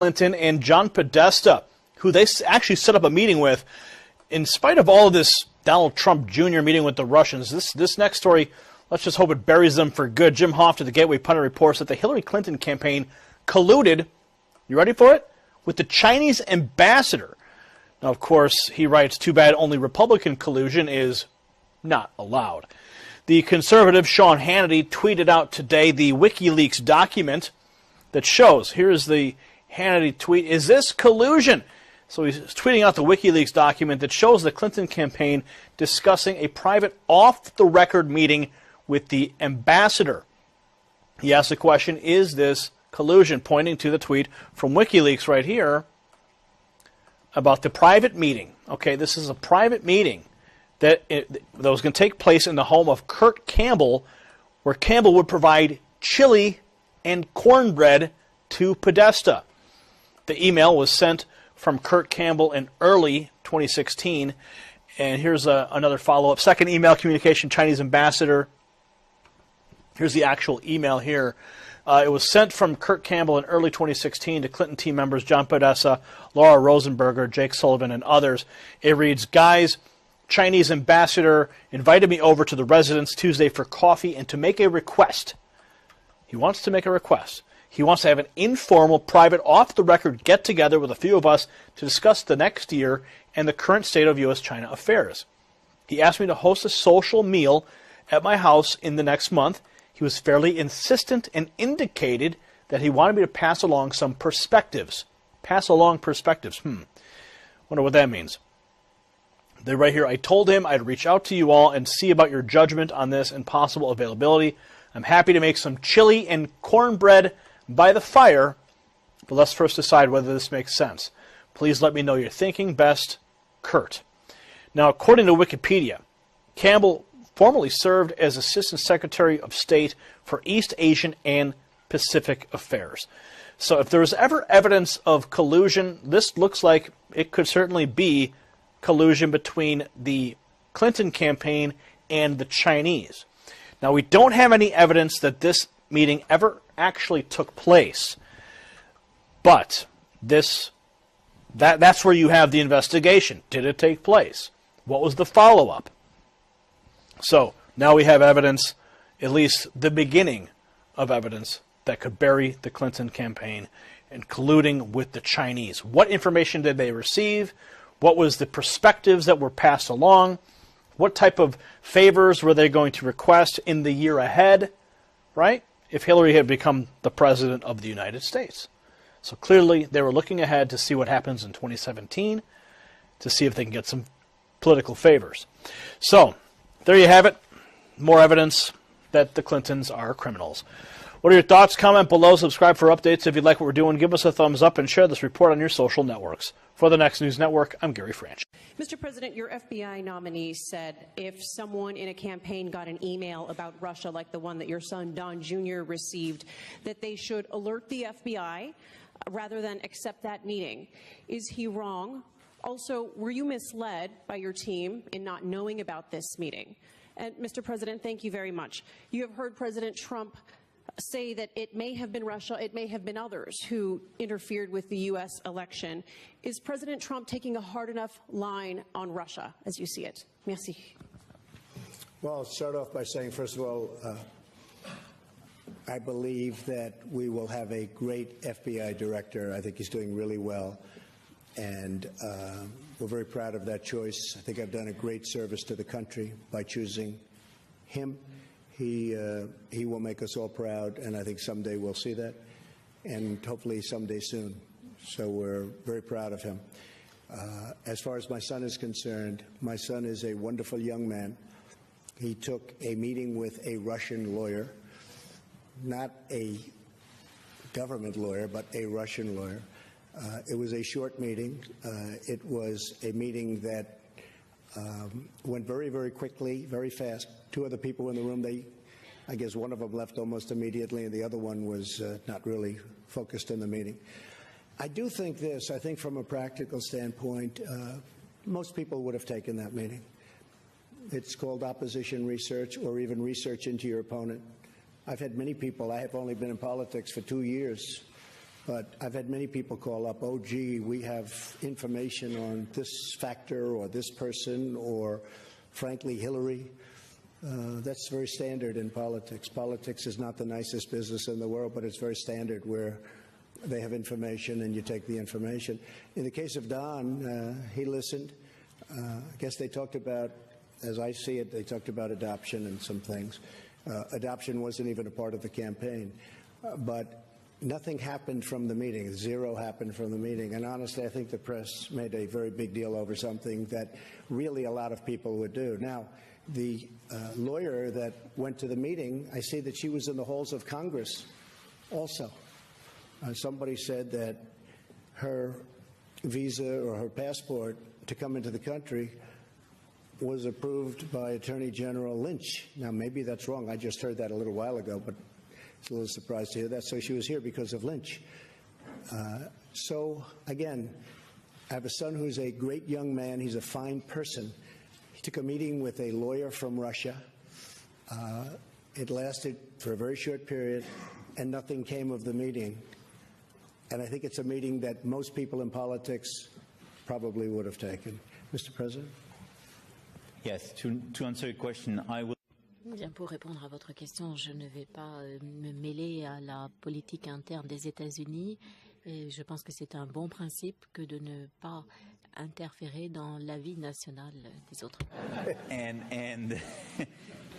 Clinton and John Podesta, who they actually set up a meeting with. In spite of all of this Donald Trump Jr. meeting with the Russians, this next story, let's just hope it buries them for good. Jim Hoft of the Gateway Pundit reports that the Hillary Clinton campaign colluded, you ready for it, with the Chinese ambassador. Now, of course, he writes, too bad only Republican collusion is not allowed. The conservative Sean Hannity tweeted out today the WikiLeaks document that shows, here's the Hannity tweet, is this collusion? So he's tweeting out the WikiLeaks document that shows the Clinton campaign discussing a private off-the-record meeting with the ambassador. He asked the question, is this collusion? Pointing to the tweet from WikiLeaks right here about the private meeting. Okay, this is a private meeting that was going to take place in the home of Kurt Campbell, where Campbell would provide chili and cornbread to Podesta. The email was sent from Kurt Campbell in early 2016. And here's another follow-up. Second email communication, Chinese ambassador. Here's the actual email here. It was sent from Kurt Campbell in early 2016 to Clinton team members John Podesta, Laura Rosenberger, Jake Sullivan, and others. It reads, guys, Chinese ambassador invited me over to the residence Tuesday for coffee and to make a request. He wants to make a request. He wants to have an informal, private, off-the-record get-together with a few of us to discuss the next year and the current state of U.S.-China affairs. He asked me to host a social meal at my house in the next month. He was fairly insistent and indicated that he wanted me to pass along some perspectives. Pass along perspectives. Wonder what that means. They're right here. I told him I'd reach out to you all and see about your judgment on this and possible availability. I'm happy to make some chili and cornbread by the fire, but let's first decide whether this makes sense. Please let me know your thinking. Best, Kurt. Now, according to Wikipedia, Campbell formerly served as Assistant Secretary of State for East Asian and Pacific Affairs. So if there was ever evidence of collusion, this looks like it could certainly be collusion between the Clinton campaign and the Chinese. Now, we don't have any evidence that this meeting ever actually took place, but that's where you have the investigation. Did it take place? What was the follow-up? So now we have evidence, at least the beginning of evidence, that could bury the Clinton campaign and colluding with the Chinese. What information did they receive? What was the perspectives that were passed along? What type of favors were they going to request in the year ahead, right? If Hillary had become the president of the United States. So clearly they were looking ahead to see what happens in 2017, to see if they can get some political favors. So there you have it. More evidence that the Clintons are criminals. What are your thoughts? Comment below. Subscribe for updates. If you like what we're doing, give us a thumbs up and share this report on your social networks. For the Next News Network, I'm Gary Franch. Mr. President, your FBI nominee said if someone in a campaign got an email about Russia, like the one that your son Don Jr. received, that they should alert the FBI rather than accept that meeting. Is he wrong? Also, were you misled by your team in not knowing about this meeting? And Mr. President, thank you very much. You have heard President Trump say that it may have been Russia, it may have been others who interfered with the U.S. election. Is President Trump taking a hard enough line on Russia as you see it? Merci. Well, I'll start off by saying, first of all, I believe that we will have a great FBI director. I think he's doing really well. And we're very proud of that choice. I think I've done a great service to the country by choosing him. He will make us all proud, and I think someday we'll see that, and hopefully someday soon. So we're very proud of him. As far as my son is concerned, my son is a wonderful young man. He took a meeting with a Russian lawyer, not a government lawyer, but a Russian lawyer. It was a short meeting. It was a meeting that went very, very quickly, very fast. Two other people in the room, I guess one of them left almost immediately, and the other one was not really focused on the meeting. I do think this. I think from a practical standpoint, most people would have taken that meeting. It's called opposition research or even research into your opponent. I've had many people. I have only been in politics for 2 years. But I've had many people call up, oh, gee, we have information on this factor or this person or, frankly, Hillary. That's very standard in politics. Politics is not the nicest business in the world, but it's very standard where they have information and you take the information. In the case of Don, he listened. I guess they talked about, as I see it, they talked about adoption and some things. Adoption wasn't even a part of the campaign. But nothing happened from the meeting. Zero happened from the meeting. And honestly, I think the press made a very big deal over something that really a lot of people would do. Now, the lawyer that went to the meeting, I see that she was in the halls of Congress also. Somebody said that her visa or her passport to come into the country was approved by Attorney General Lynch. Now, maybe that's wrong. I just heard that a little while ago, but it's a little surprised to hear that. So she was here because of Lynch. So, again, I have a son who's a great young man. He's a fine person. He took a meeting with a lawyer from Russia. It lasted for a very short period, and nothing came of the meeting. And I think it's a meeting that most people in politics probably would have taken. Mr. President? Yes, to answer your question, I will. Bien, pour répondre à votre question, je ne vais pas me mêler à la politique interne des États-Unis. Et je pense que c'est un bon principe que de ne pas interférer dans la vie nationale des autres.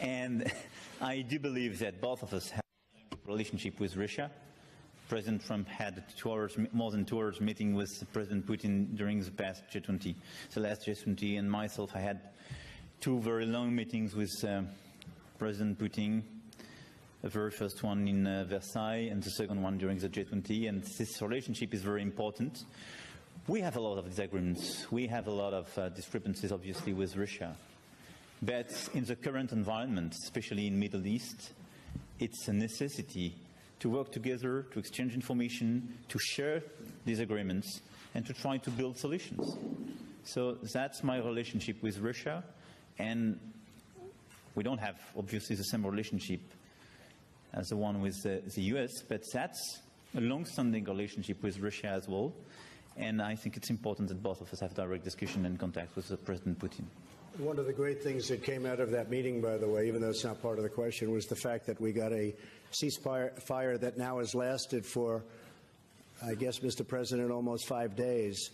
And I do believe that both of us have a relationship with Russia. President Trump had more than 2 hours meeting with President Putin during the past G20. The last G20, and myself, I had 2 very long meetings with President Putin, the very first one in Versailles and the second one during the G20, and this relationship is very important. We have a lot of disagreements. We have a lot of discrepancies, obviously, with Russia. But in the current environment, especially in the Middle East, it's a necessity to work together, to exchange information, to share these agreements, and to try to build solutions. So that's my relationship with Russia, and we don't have, obviously, the same relationship as the one with the US, but that's a long-standing relationship with Russia as well, and I think it's important that both of us have direct discussion and contact with President Putin. One of the great things that came out of that meeting, by the way, even though it's not part of the question, was the fact that we got a ceasefire that now has lasted for, I guess, Mr. President, almost 5 days.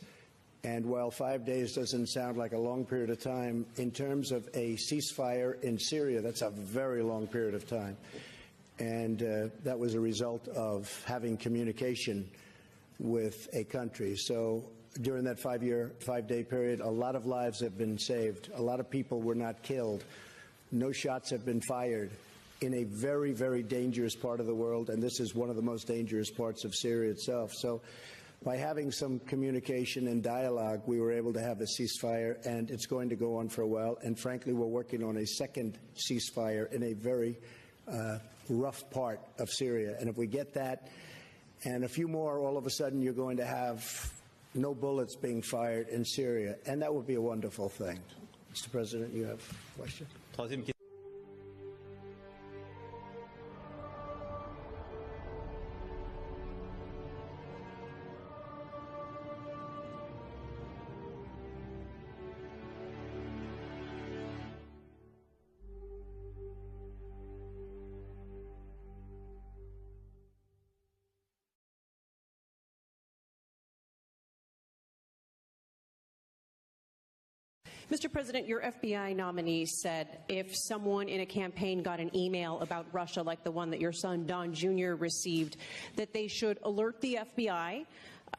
And while 5 days doesn't sound like a long period of time, in terms of a ceasefire in Syria, that's a very long period of time. And that was a result of having communication with a country. So during that 5-day period, a lot of lives have been saved. A lot of people were not killed. No shots have been fired in a very, very dangerous part of the world, and this is one of the most dangerous parts of Syria itself. So by having some communication and dialogue, we were able to have a ceasefire, and it's going to go on for a while. And frankly, we're working on a second ceasefire in a very rough part of Syria. And if we get that and a few more, all of a sudden you're going to have no bullets being fired in Syria, and that would be a wonderful thing. Mr. President, you have a question? Mr. President, your FBI nominee said if someone in a campaign got an email about Russia like the one that your son Don Jr. received, that they should alert the FBI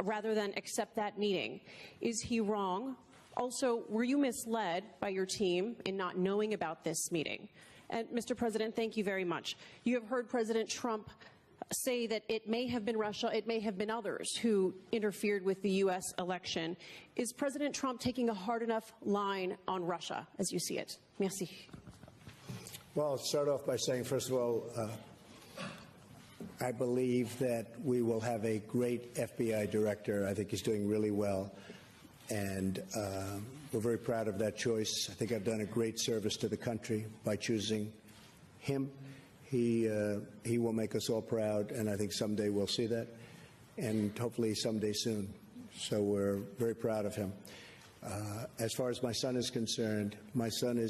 rather than accept that meeting. Is he wrong? Also, were you misled by your team in not knowing about this meeting? And Mr. President, thank you very much. You have heard President Trump say that it may have been Russia, it may have been others who interfered with the U.S. election. Is President Trump taking a hard enough line on Russia as you see it? Merci. Well, I'll start off by saying, first of all, I believe that we will have a great FBI director. I think he's doing really well. And we're very proud of that choice. I think I've done a great service to the country by choosing him. He will make us all proud, and I think someday we'll see that. and hopefully someday soon. So we're very proud of him. As far as my son is concerned, my son is